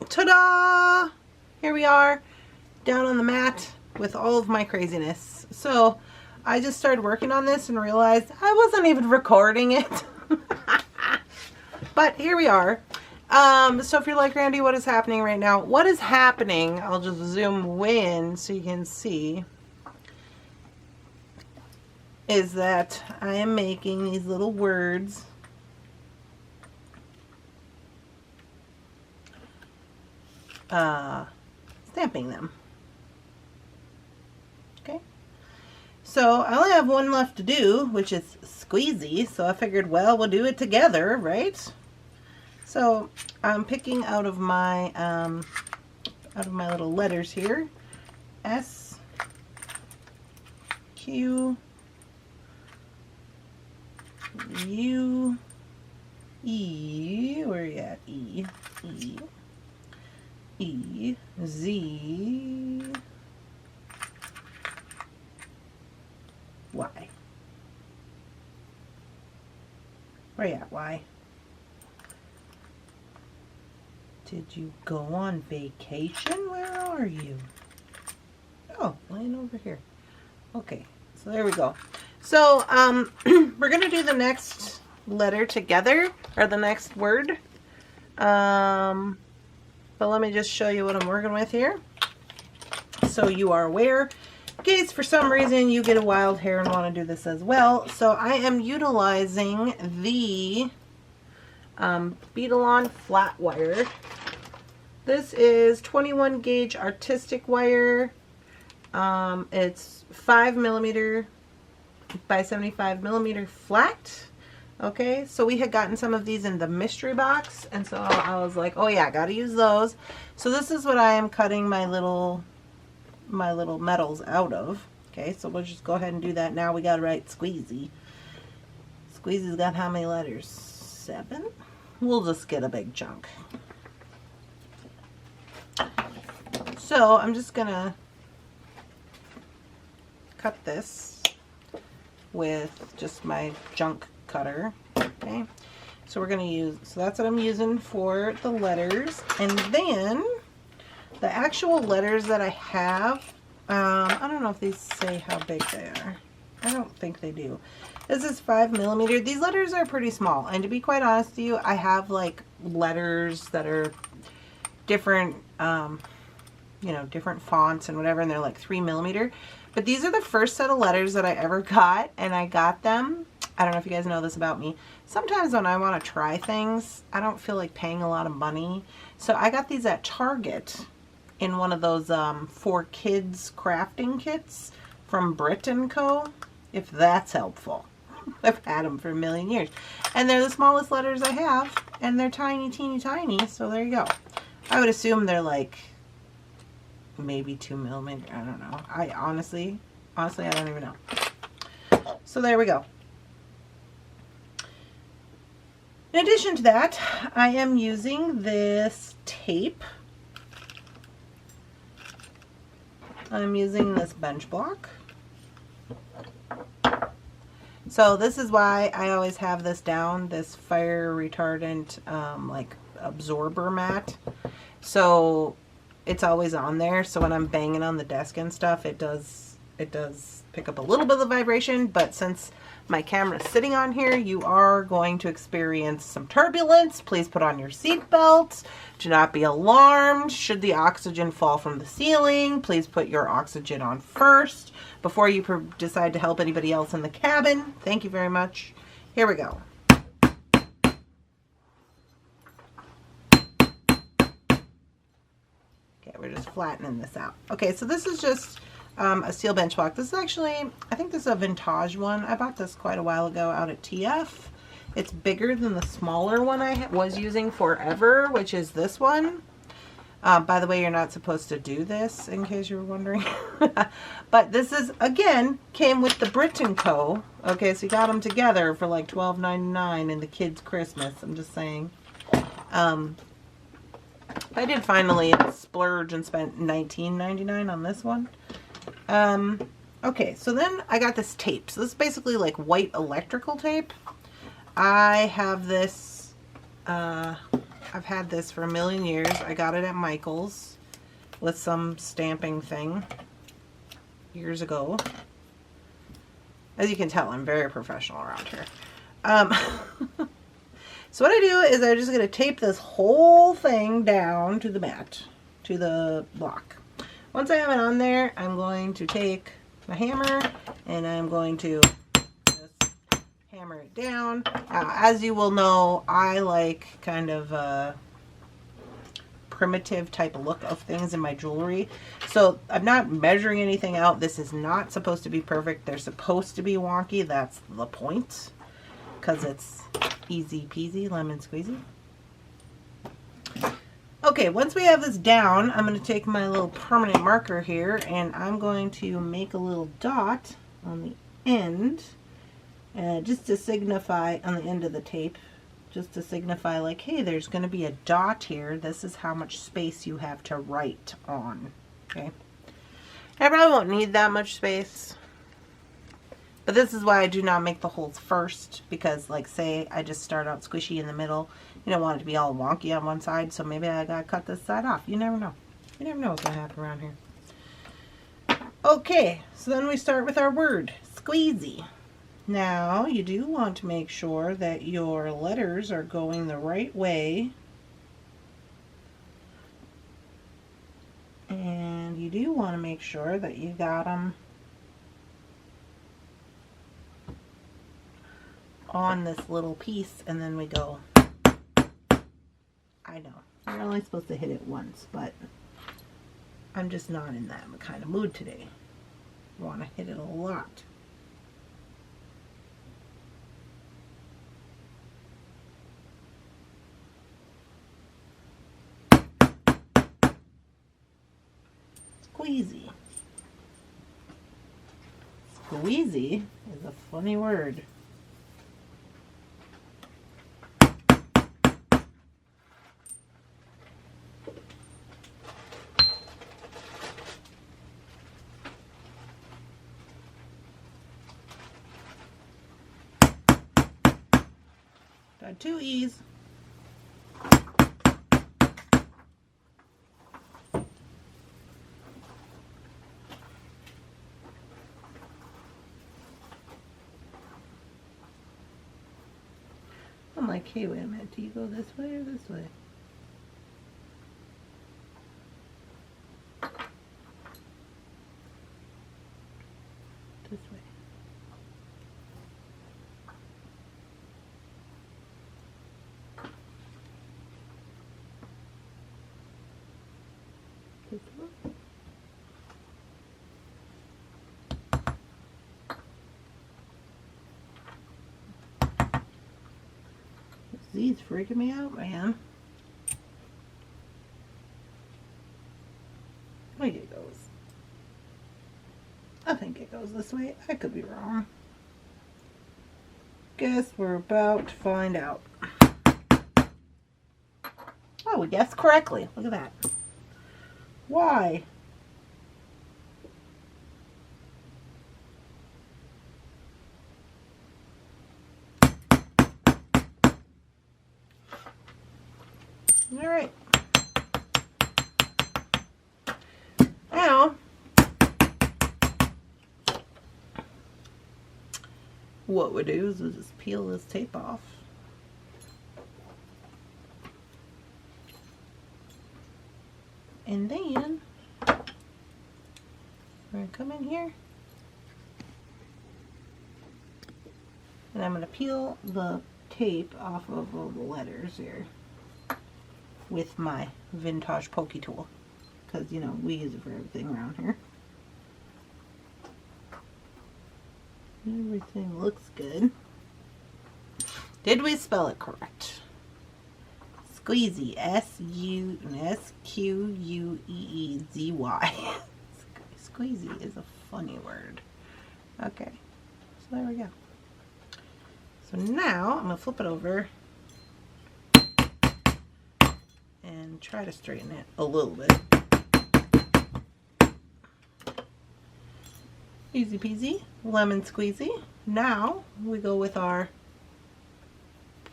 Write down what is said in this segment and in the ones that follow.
ta-da! Here we are down on the mat with all of my craziness. So I just started working on this and realized I wasn't even recording it. But here we are. So if you're like, Randy, what is happening right now? What is happening, I'll just zoom in so you can see, is that I am making these little words. Stamping them. Okay. So I only have one left to do, which is squeezy. So I figured, well, we'll do it together, right? So I'm picking out of my little letters here. S, Q, U, E. Where are you at? E, E. E, Z, Y. Where you at, Y? Did you go on vacation? Where are you? Oh, laying over here. Okay, so there we go. So, we're going to do the next letter together, or the next word. But let me just show you what I'm working with here, so you are aware, in case for some reason you get a wild hair and want to do this as well. So I am utilizing the Bead flat wire. This is 21 gauge artistic wire. It's 5mm by 75mm flat. Okay, so we had gotten some of these in the mystery box, and so I was like, oh yeah, gotta use those. So this is what I am cutting my little metals out of. Okay, so we'll just go ahead and do that now. We gotta write squeezy. Squeezy's got how many letters? 7? We'll just get a big chunk. So I'm just gonna cut this with just my junk cutter. Okay, so we're going to use, so that's what I'm using for the letters. And then the actual letters that I have, I don't know if these say how big they are. I don't think they do. This is 5mm. These letters are pretty small, and to be quite honest with you, I have like letters that are different, you know, different fonts and whatever, and they're like 3mm. But these are the first set of letters that I ever got, and I got them, I don't know if you guys know this about me, sometimes when I want to try things, I don't feel like paying a lot of money. So I got these at Target in one of those for kids crafting kits from Brit & Co, if that's helpful. I've had them for a million years. And they're the smallest letters I have, and they're tiny, teeny, tiny, so there you go. I would assume they're like maybe 2mm, I don't know. I honestly, I don't even know. So there we go. In addition to that, I am using this tape. I'm using this bench block. So this is why I always have this down, this fire retardant like absorber mat. So it's always on there, so when I'm banging on the desk and stuff, it does pick up a little bit of vibration. But since my camera's sitting on here, you are going to experience some turbulence. Please put on your seat belts. Do not be alarmed should the oxygen fall from the ceiling. Please put your oxygen on first before you decide to help anybody else in the cabin. Thank you very much. Here we go. Okay, we're just flattening this out. Okay, so this is just a steel bench block. This is actually, I think this is a vintage one. I bought this quite a while ago out at TF. It's bigger than the smaller one I was using forever, which is this one. By the way, you're not supposed to do this, in case you were wondering. But this is, again, came with the Brit & Co. Okay, so you got them together for like $12.99 in the kids' Christmas. I'm just saying. I did finally splurge and spent $19.99 on this one. Okay, so then I got this tape. So this is basically like white electrical tape. I have this, I I've had this for a million years. I got it at Michael's with some stamping thing years ago. As you can tell, I'm very professional around here. So what I do is I'm just going to tape this whole thing down to the mat, to the block. Once I have it on there, I'm going to take my hammer and I'm going to just hammer it down. As you will know, I like kind of a primitive type of look of things in my jewelry. So I'm not measuring anything out. This is not supposed to be perfect. They're supposed to be wonky. That's the point. Because it's easy peasy lemon squeezy. Okay, once we have this down, I'm going to take my little permanent marker here and I'm going to make a little dot on the end, just to signify, on the end of the tape, just to signify like, hey, there's going to be a dot here. This is how much space you have to write on. Okay, I probably won't need that much space. But this is why I do not make the holes first, because like say I just start out squishy in the middle. You don't want it to be all wonky on one side, so maybe I gotta cut this side off. You never know. You never know what's gonna happen around here. Okay, so then we start with our word, squeezy. Now you do want to make sure that your letters are going the right way. And you do want to make sure that you got them on this little piece, and then we go. I know you're only supposed to hit it once, but I'm just not in that kind of mood today. I want to hit it a lot. Squeezy. Squeezy is a funny word. Got two E's. I'm like, hey, wait a minute, do you go this way or this way? This way. This way. These freaking me out, man. I think it goes. I think it goes this way. I could be wrong. Guess we're about to find out. Oh, we guessed correctly. Look at that. Why? All right. Now, what we do is we'll just peel this tape off. And then we're going to come in here and I'm going to peel the tape off of all the letters here with my vintage pokey tool, because you know we use it for everything around here. Everything looks good. Did we spell it correct? Squeezy, S-Q-U-E-E-Z-Y. Squeezy is a funny word. Okay, so there we go. So now I'm going to flip it over and try to straighten it a little bit. Easy peasy, lemon squeezy. Now we go with our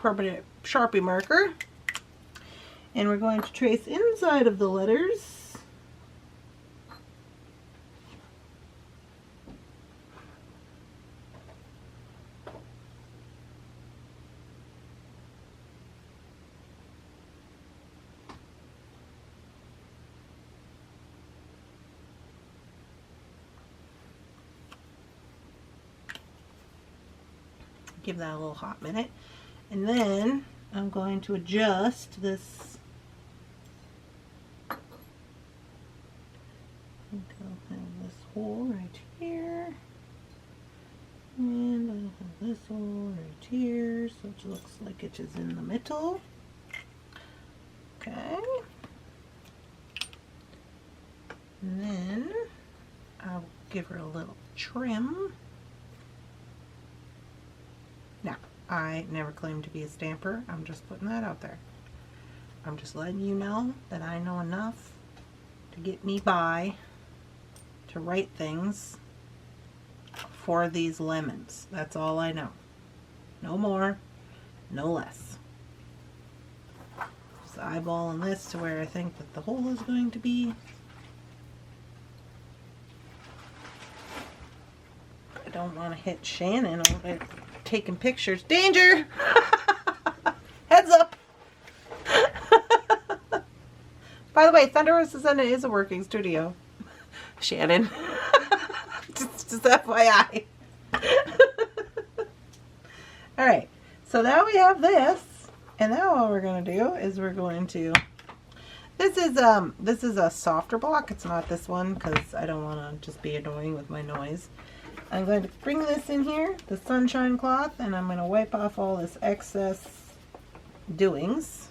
permanent Sharpie marker And we're going to trace inside of the letters. Give that a little hot minute. And then I'm going to adjust this. I'll have this hole right here. And I'll have this hole right here. So it looks like it is in the middle. Okay. And then I'll give her a little trim. Now, I never claimed to be a stamper. I'm just putting that out there. I'm just letting you know that I know enough to get me by to write things for these lemons. That's all I know. No more, no less. Just eyeballing this to where I think that the hole is going to be. I don't want to hit Shannon over taking pictures. Danger! Heads up! By the way, Thunderhorse Descendant is a working studio. Shannon. just FYI. Alright, so now we have this. And now all we're going to do is we're going to... This is a softer block. It's not this one because I don't want to just be annoying with my noise. I'm going to bring this in here, the sunshine cloth, and I'm going to wipe off all this excess doings.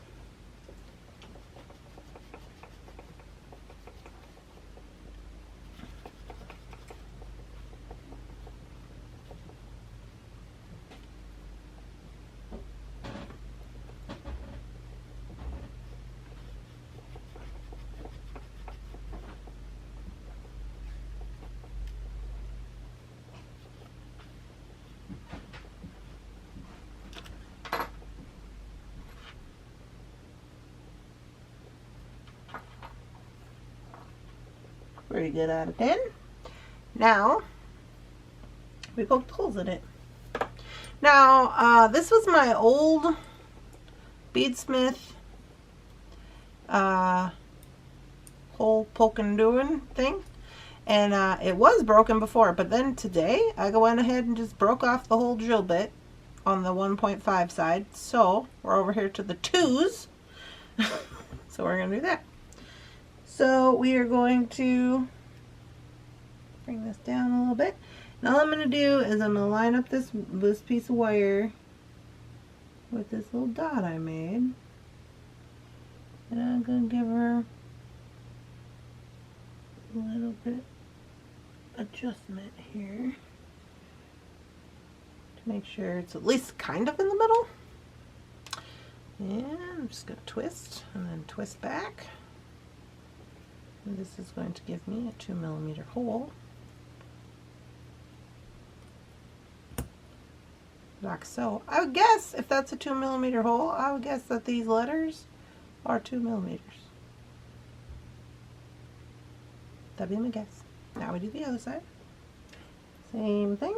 Pretty good out of 10. Now, we poked holes in it. Now, this was my old Beadsmith hole poking doing thing. And it was broken before, but then today I went ahead and just broke off the whole drill bit on the 1.5 side. So, we're over here to the 2s. So we're going to do that. So we are going to bring this down a little bit. And all I'm going to do is I'm going to line up this piece of wire with this little dot I made. And I'm going to give her a little bit adjustment here to make sure it's at least kind of in the middle. And I'm just going to twist and then twist back. And this is going to give me a 2mm hole. Like so. I would guess if that's a 2mm hole, I would guess that these letters are 2mm. That'd be my guess. Now we do the other side. Same thing.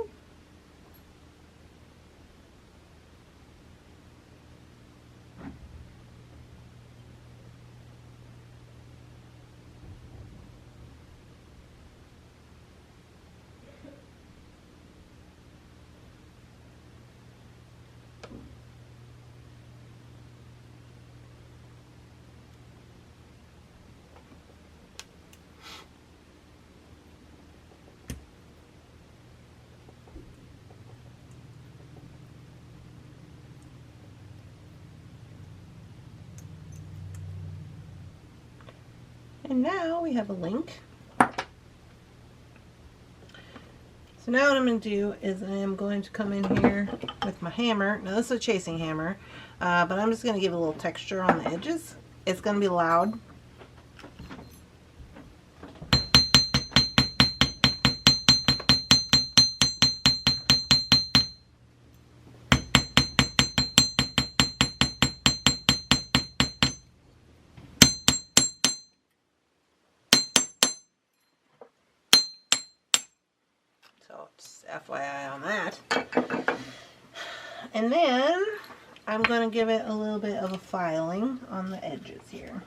And now we have a link. So now what I'm going to do is I am going to come in here with my hammer. Now this is a chasing hammer, but I'm just going to give it a little texture on the edges. It's going to be loud. Just FYI on that. And then I'm going to give it a little bit of a filing on the edges here.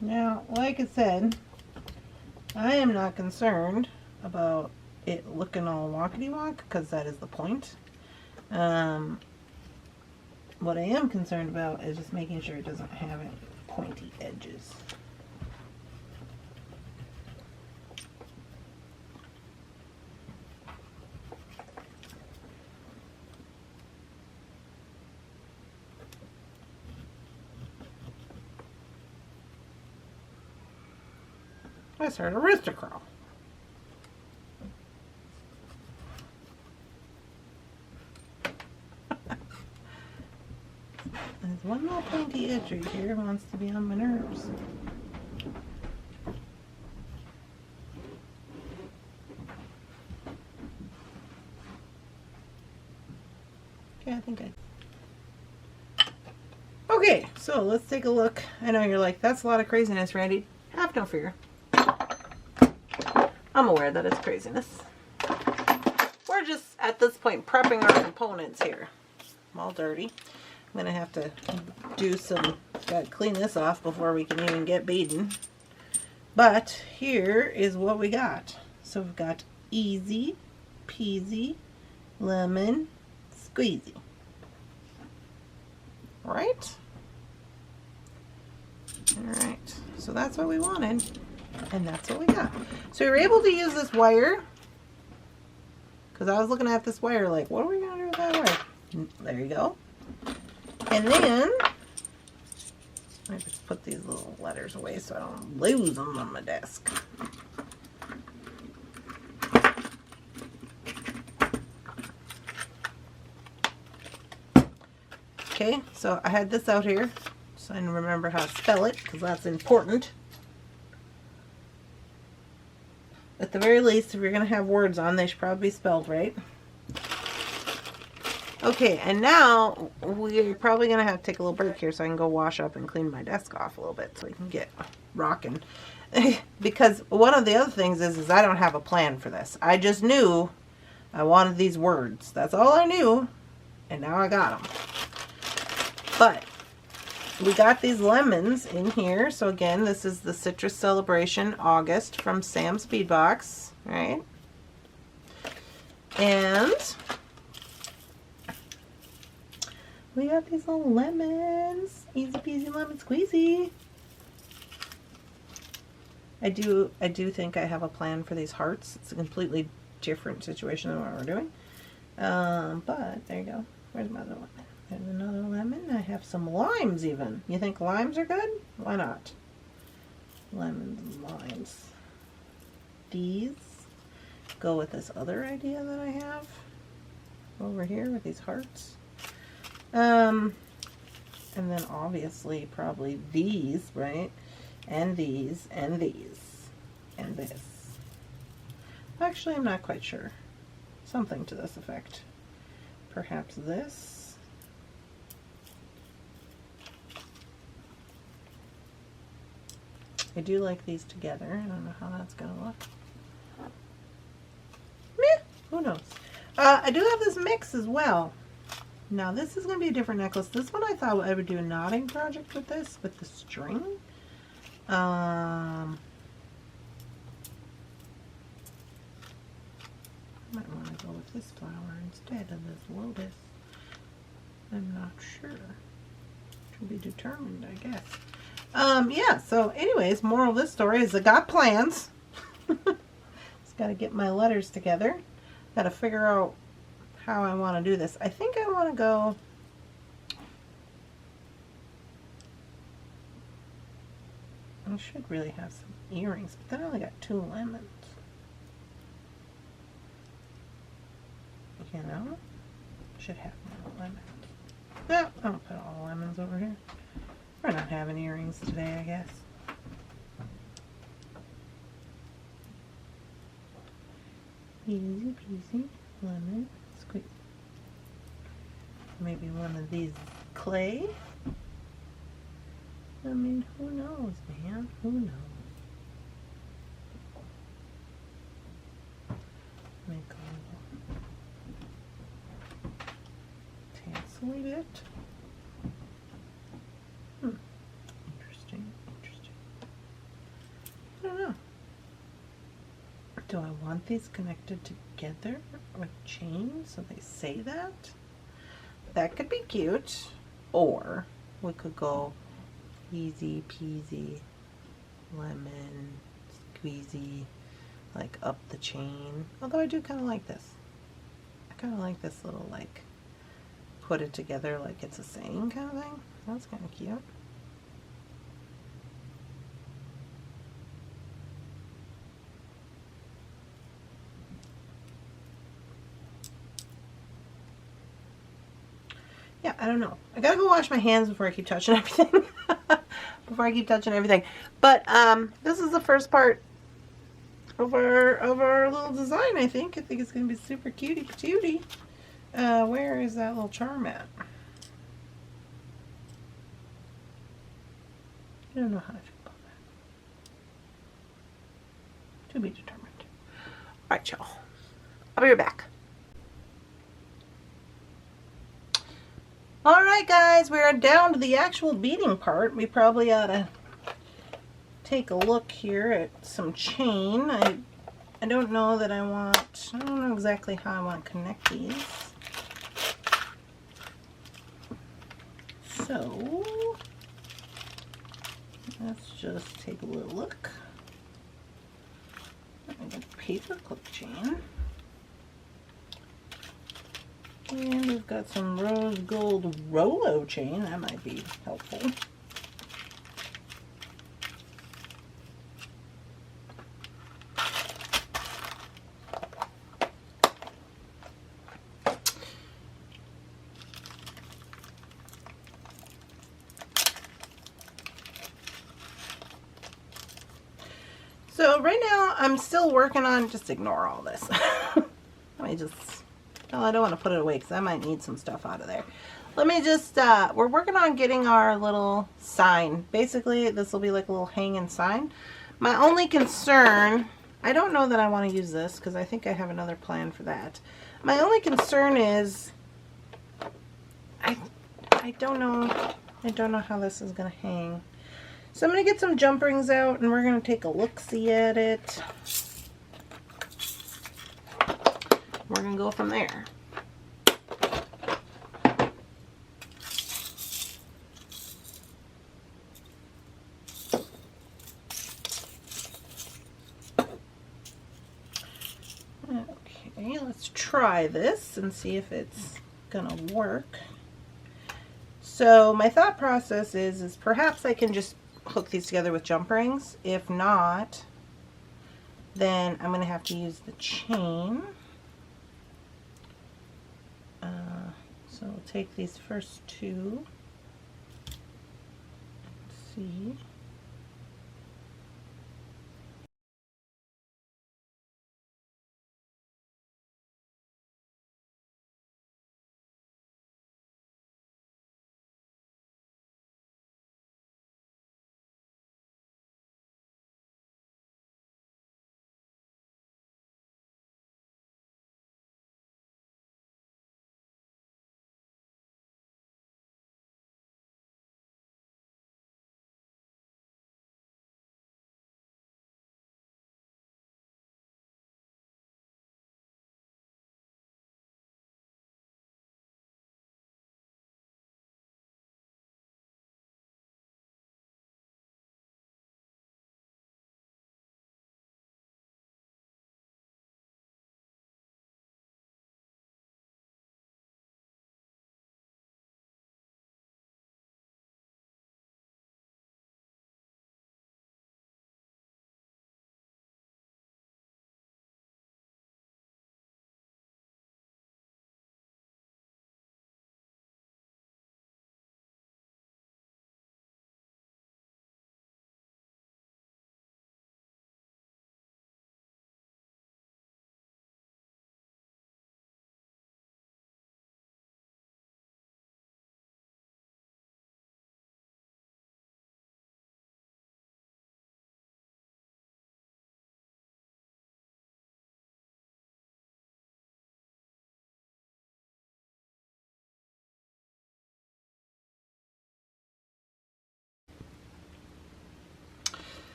Now, like I said, I am not concerned about it looking all walkety-walk, because that is the point. What I am concerned about is just making sure it doesn't have any pointy edges. I just heard a rooster crow. There's one little pointy edge right here wants to be on my nerves. Okay, I think Okay, so let's take a look. I know you're like, that's a lot of craziness, Randy. Have no fear. I'm aware that it's craziness. We're just, at this point, prepping our components here. I'm all dirty. I'm going to have to do some, got to clean this off before we can even get beading. But here is what we got. So we've got easy peasy lemon squeezy. Right? Alright, so that's what we wanted. And that's what we got. So we were able to use this wire. Because I was looking at this wire like, what are we going to do with that wire? There you go. And then, I just put these little letters away so I don't lose them on my desk. Okay, so I had this out here. So I remember how to spell it, because that's important. At the very least, if you're going to have words on, they should probably be spelled right. Okay, and now we're probably going to have to take a little break here so I can go wash up and clean my desk off a little bit so I can get rocking. Because one of the other things is I don't have a plan for this. I just knew I wanted these words. That's all I knew, and now I got them. But we got these lemons in here. So again, this is the Citrus Celebration August from Sam's Bead Box, right? And we got these little lemons. Easy peasy lemon squeezy. I do think I have a plan for these hearts. It's a completely different situation than what we're doing. But there you go. Where's my other one? There's another lemon. I have some limes even. You think limes are good? Why not? Lemons and limes. These go with this other idea that I have over here with these hearts. And then obviously probably these, right? And these, and these, and this. Actually, I'm not quite sure. Something to this effect. Perhaps this. I do like these together. I don't know how that's going to look. Meh, who knows? I do have this mix as well. Now this is going to be a different necklace. This one I thought I would do a knotting project with this, with the string. I might want to go with this flower instead of this lotus. I'm not sure. To be determined, I guess. Yeah, so anyways, moral of this story is I got plans. Just got to get my letters together. Got to figure out how I want to do this. I think I want to go... I should really have some earrings, but then I only got 2 lemons. You know? Should have more lemons. No, I'll put all the lemons over here. We're not having earrings today, I guess. Easy peasy lemon squeeze. Maybe one of these clay. I mean, who knows, man? Who knows? Make a little tassel bit. Interesting, interesting. I don't know. Do I want these connected together with chains so they say that? That could be cute. Or we could go easy peasy lemon squeezy, like up the chain. Although I do kind of like this. I kind of like this little like put it together like it's a saying kind of thing. That's kind of cute. Yeah, I don't know. I gotta go wash my hands before I keep touching everything. But this is the first part of our little design. I think it's gonna be super cutie patootie. Where is that little charm at? I don't know how I feel about that. To be determined. Alright, y'all. I'll be right back. Alright guys, we are down to the actual beading part. We probably ought to take a look here at some chain. I don't know that I don't know exactly how I want to connect these. So, let's just take a little look. Let me get a paper clip chain. And we've got some rose gold Rolo chain. That might be helpful. So right now I'm still working on, just ignore all this. Let me just, well, I don't want to put it away because I might need some stuff out of there. Let me just, we're working on getting our little sign. Basically, this will be like a little hanging sign. My only concern, I don't know that I want to use this because I think I have another plan for that. My only concern is, I don't know how this is going to hang. So I'm going to get some jump rings out and we're going to take a look-see at it. We're going to go from there. Okay, let's try this and see if it's going to work. So my thought process is perhaps I can just hook these together with jump rings. If not, then I'm going to have to use the chain. So we'll take these first two. Let's see.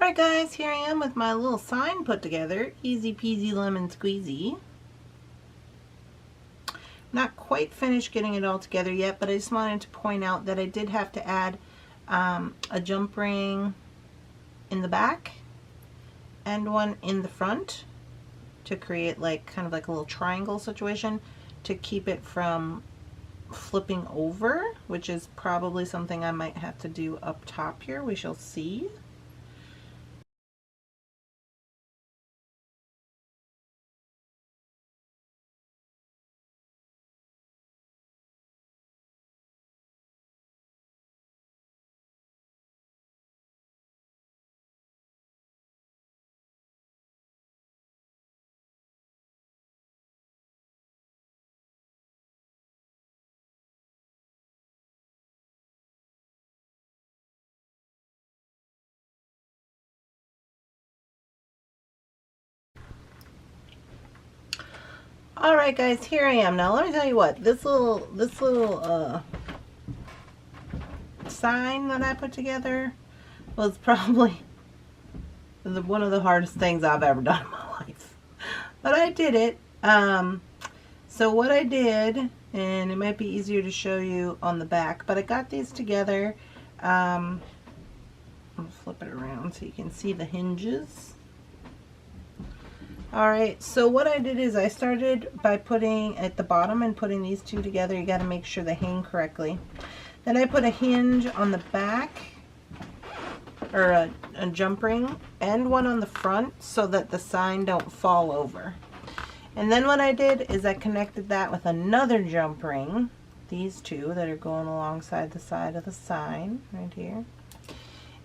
Alright guys, here I am with my little sign put together. Easy peasy lemon squeezy. Not quite finished getting it all together yet, but I just wanted to point out that I did have to add a jump ring in the back and one in the front to create like kind of like a little triangle situation to keep it from flipping over, which is probably something I might have to do up top here. We shall see. Alright guys, here I am. Now let me tell you what, this little sign that I put together was probably one of the hardest things I've ever done in my life. But I did it. So what I did, and it might be easier to show you on the back, but I got these together. I'll flip it around so you can see the hinges. Alright, so what I did is I started by putting at the bottom and putting these two together. You got to make sure they hang correctly. Then I put a hinge on the back, or a jump ring, and one on the front so that the sign don't fall over. And then what I did is I connected that with another jump ring, these two that are going alongside the side of the sign right here.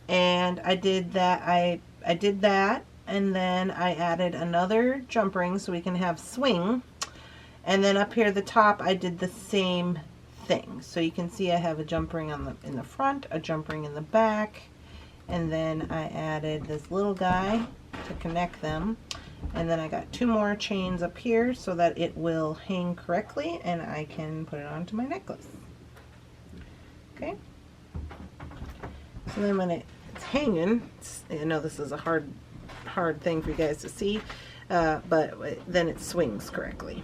And I did that, I did that. And then I added another jump ring so we can have swing. And then up here at the top I did the same thing. So you can see I have a jump ring in the front, a jump ring in the back, and then I added this little guy to connect them. And then I got two more chains up here so that it will hang correctly and I can put it onto my necklace. Okay. So then when it's hanging, I know this is a hard thing for you guys to see, but then it swings correctly.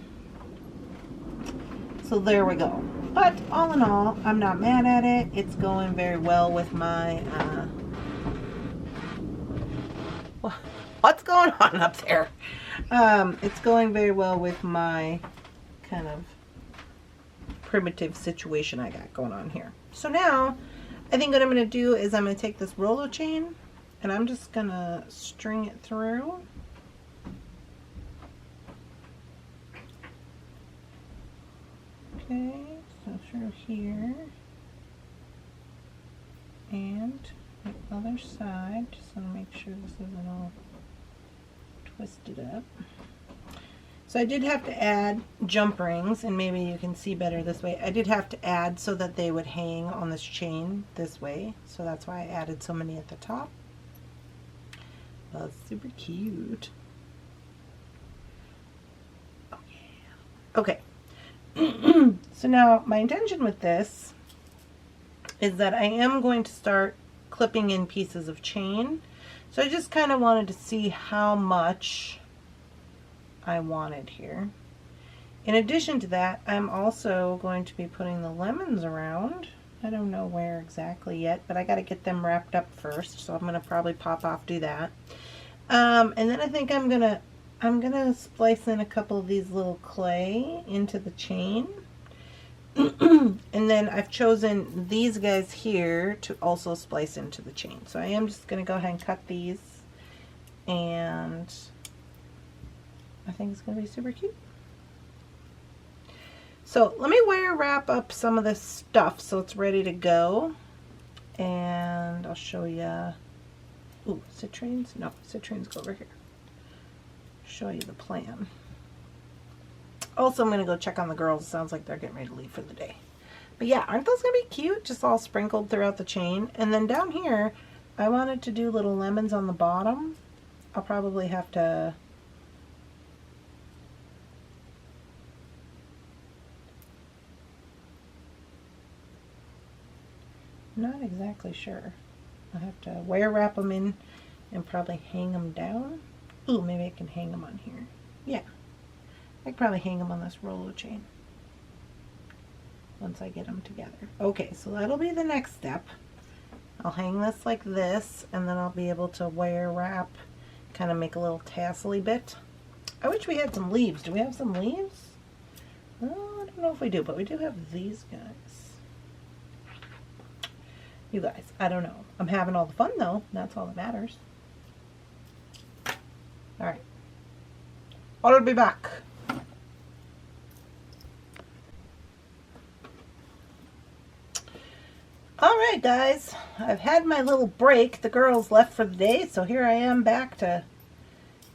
So there we go. But all in all, I'm not mad at it. It's going very well with my what's going on up there? It's going very well with my kind of primitive situation I got going on here. So now I think what I'm going to do is I'm going to take this roller chain and I'm just going to string it through. Okay, so through here. And the other side, just want to make sure this isn't all twisted up. So I did have to add jump rings, and maybe you can see better this way. I did have to add so that they would hang on this chain this way. So that's why I added so many at the top. That's super cute. Oh yeah. Okay. So now my intention with this is that I am going to start clipping in pieces of chain. So I just kind of wanted to see how much I wanted here. In addition to that, I'm also going to be putting the lemons around. I don't know where exactly yet, but I got to get them wrapped up first, so I'm going to probably pop off, do that. And then I think I'm gonna splice in a couple of these little clay into the chain. And then I've chosen these guys here to also splice into the chain. So I am just gonna go ahead and cut these, and I think it's gonna be super cute. So let me wire wrap up some of this stuff so it's ready to go, and I'll show you. Ooh, citrines? No, citrines go over here. Show you the plan. Also, I'm going to go check on the girls. Sounds like they're getting ready to leave for the day. But yeah, aren't those going to be cute? Just all sprinkled throughout the chain. And then down here, I wanted to do little lemons on the bottom. I'll probably have to... Not exactly sure. I'll have to wire wrap them in and probably hang them down. Ooh, maybe I can hang them on here. Yeah, I could probably hang them on this Rolo chain once I get them together. Okay, so that'll be the next step. I'll hang this like this, and then I'll be able to wire wrap, kind of make a little tassel-y bit. I wish we had some leaves. Do we have some leaves? Oh, I don't know if we do, but we do have these guys. You guys, I don't know. I'm having all the fun though. That's all that matters. Alright. I'll be back. Alright guys, I've had my little break. The girls left for the day, so here I am back to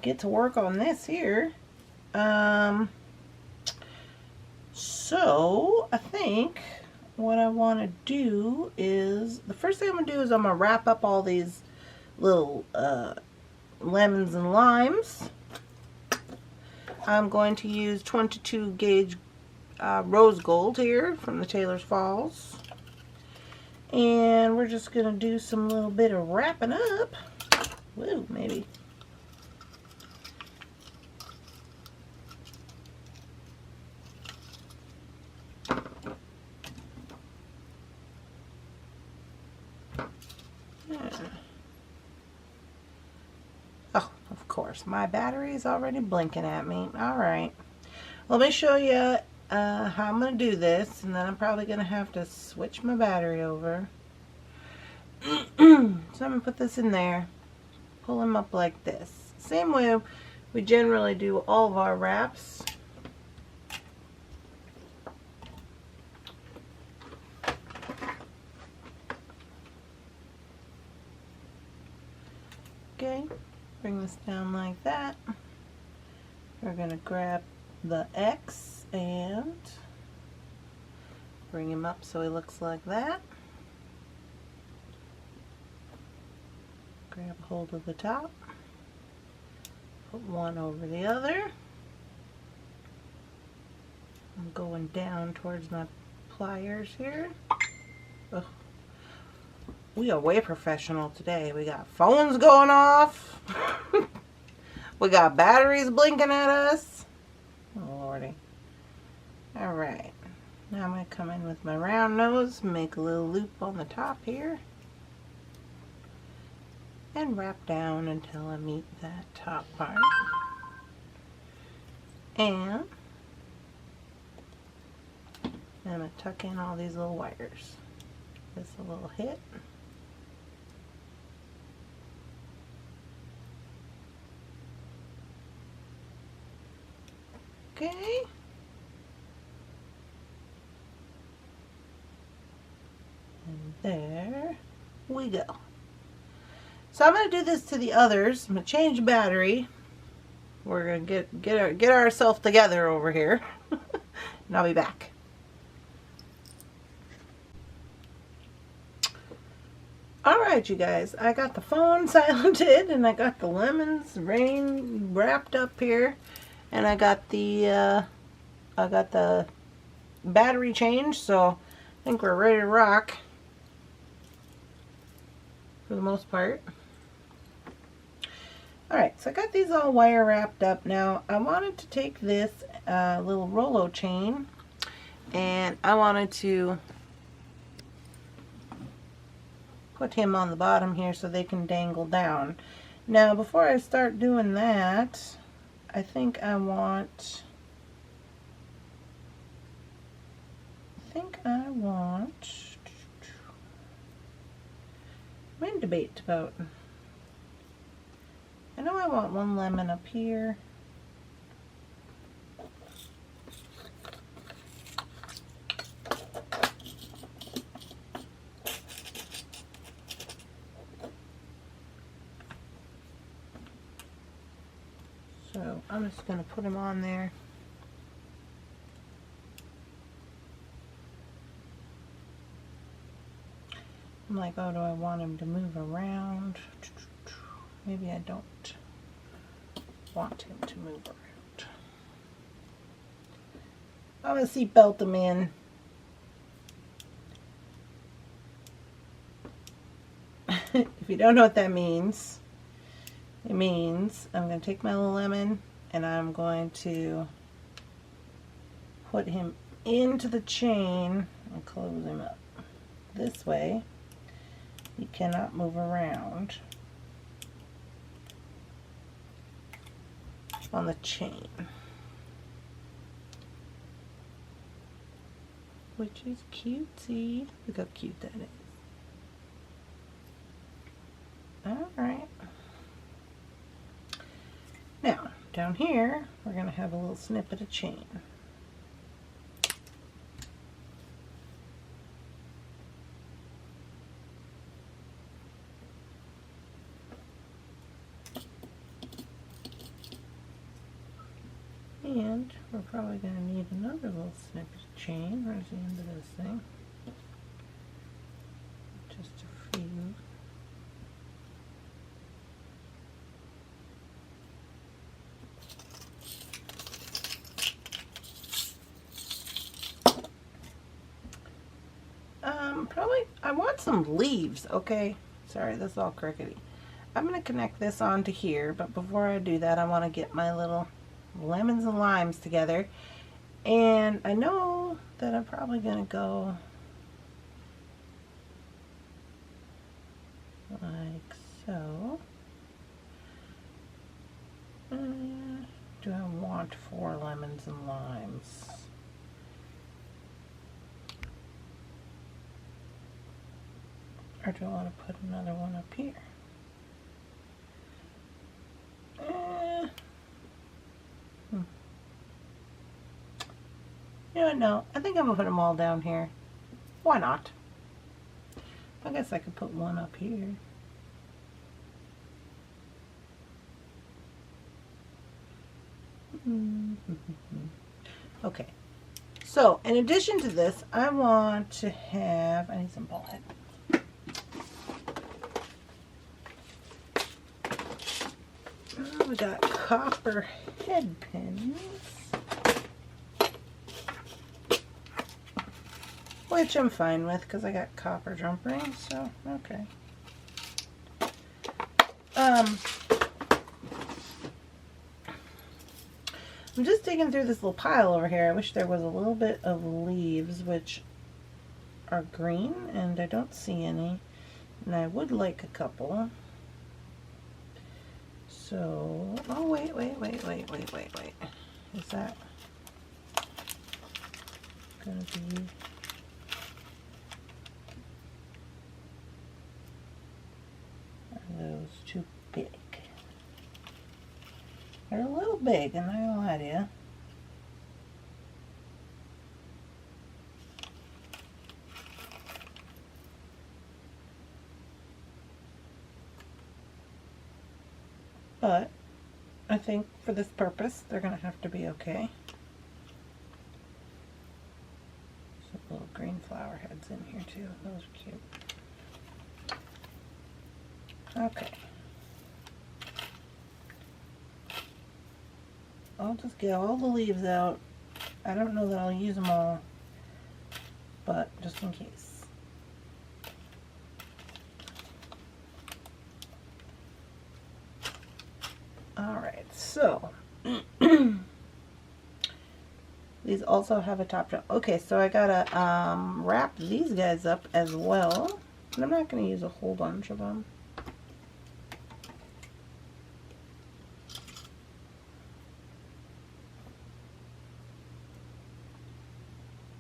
get to work on this here. So I think what I want to do is, the first thing I'm going to do is I'm going to wrap up all these little lemons and limes. I'm going to use 22 gauge rose gold here from the Taylor's Falls. And we're just going to do some little bit of wrapping up. Woo, maybe. Oh, of course, my battery is already blinking at me. Alright, let me show you how I'm going to do this, and then I'm probably going to have to switch my battery over. So I'm going to put this in there, pull them up like this. Same way we generally do all of our wraps. Okay, bring this down like that. We're going to grab the X and bring him up so he looks like that. Grab hold of the top, put one over the other. I'm going down towards my pliers here. Ugh. We are way professional today. We got phones going off. We got batteries blinking at us. Oh, Lordy. Alright. Now I'm going to come in with my round nose, make a little loop on the top here, and wrap down until I meet that top part. And I'm going to tuck in all these little wires. Just a little hit. Okay. And there we go. So I'm going to do this to the others. I'm going to change the battery. We're going to get ourselves together over here. And I'll be back. Alright, you guys, I got the phone silenced, and I got the lemons rain wrapped up here, and I got the battery changed, so I think we're ready to rock for the most part. Alright, so I got these all wire wrapped up. Now I wanted to take this little Rolo chain, and I wanted to put him on the bottom here so they can dangle down. Now before I start doing that, I think I want I'm in debate about, I know I want one lemon up here. So I'm just going to put him on there. I'm like, oh, do I want him to move around? Maybe I don't want him to move around. I'm going to seatbelt him in. If you don't know what that means, It means I'm going to take my little lemon and I'm going to put him into the chain and close him up. This way, he cannot move around on the chain, which is cutesy. Look how cute that is. Alright. Now, down here, we're going to have a little snippet of chain. And we're probably going to need another little snippet of chain. Where's the end of this thing? Just a few. Probably, I want some leaves, okay? Sorry, this is all crickety. I'm going to connect this onto here, but before I do that, I want to get my little lemons and limes together. And I know that I'm probably going to go like so. Do I want 4 lemons and limes? Or do I want to put another one up here? You know what, no. I think I'm going to put them all down here. Why not? I guess I could put one up here. Okay. So, in addition to this, I want to have... I need some ball head. We got copper head pins, which I'm fine with because I got copper jump rings, so okay. I'm just digging through this little pile over here. I wish there was a little bit of leaves, which are green, and I don't see any, and I would like a couple. So, oh wait. Is that gonna be... Are those too big? They're a little big, I'm not gonna lie to you. But I think for this purpose, they're going to have to be okay. Some little green flower heads in here too. Those are cute. Okay. I'll just get all the leaves out. I don't know that I'll use them all, but just in case. Alright, so these also have a top job. Okay, so I gotta wrap these guys up as well. And I'm not gonna use a whole bunch of them.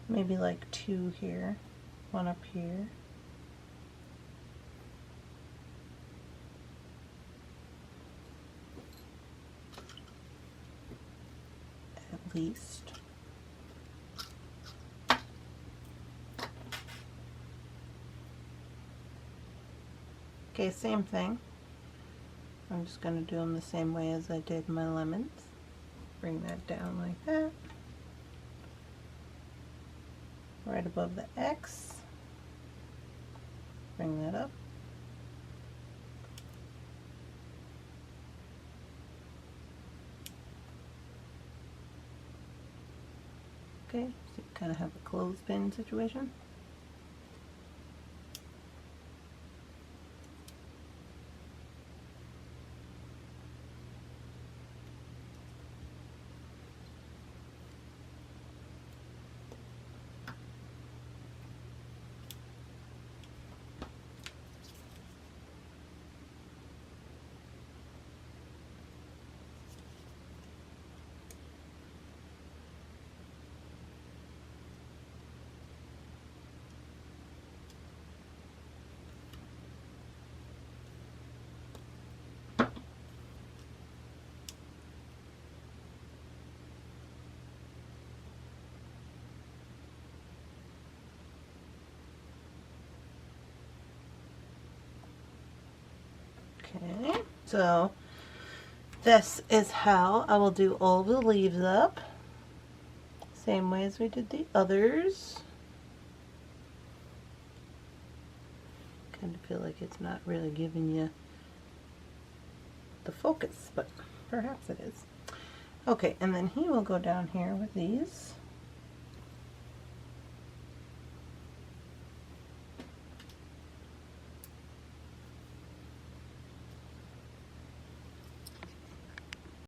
Maybe like 2 here, 1 up here. Least. Okay, same thing. I'm just going to do them the same way as I did my lemons. Bring that down like that. Right above the X. Bring that up. Okay, so you kind of have a clothespin situation. Okay, so this is how I will do all the leaves up. Same way as we did the others. Kind of feel like it's not really giving you the focus, but perhaps it is. Okay, and then he will go down here with these.